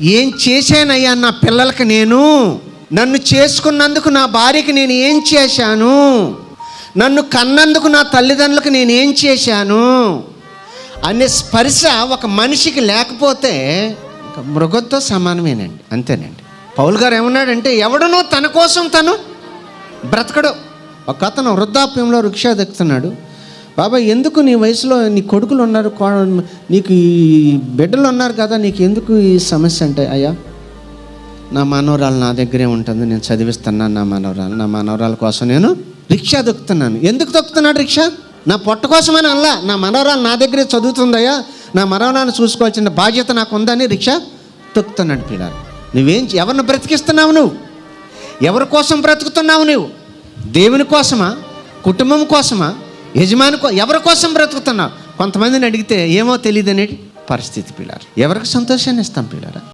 ఏం చేశానయ్యా నా పిల్లలకి నేను? నన్ను చేసుకున్నందుకు నా భార్యకి నేను ఏం చేశాను? నన్ను కన్నందుకు నా తల్లిదండ్రులకు నేను ఏం చేశాను అనే స్పర్శ ఒక మనిషికి లేకపోతే మృగంతో సమానమేనండి. అంతేనండి. పౌలు గారు ఏమన్నాడంటే, ఎవడనో తన కోసం తను బ్రతకడు. ఒక అతను వృద్ధాప్యంలో రిక్షా దిక్కుతున్నాడు. బాబా, ఎందుకు నీ వయసులో నీ కొడుకులు ఉన్నారు, నీకు ఈ బిడ్డలు ఉన్నారు కదా, నీకు ఎందుకు ఈ సమస్య అంటే, అయ్యా నా మనవరాలు నా దగ్గరే ఉంటుంది, నేను చదివిస్తున్నాను నా మనవరాల కోసం నేను రిక్షా దొక్కుతున్నాను. ఎందుకు దొక్కుతున్నాడు రిక్షా? నా పొట్ట కోసమని అల్లా, నా మనవరాలు నా దగ్గరే చదువుతుందయ్యా, నా మనవరాలను చూసుకోవాల్సిన బాధ్యత నాకు ఉందని రిక్షా తొక్కుతున్నాడు. పిల్లలు, ఎవరిని బ్రతికిస్తున్నావు? నువ్వు ఎవరి కోసం బ్రతుకుతున్నావు? నువ్వు దేవుని కోసమా, కుటుంబం కోసమా, యజమాని ఎవరి కోసం బ్రతుకుతున్నావు? కొంతమందిని అడిగితే ఏమో తెలియదు అనేది పరిస్థితి. పిల్లలు, ఎవరికి సంతోషాన్ని ఇస్తాం పిల్లరా?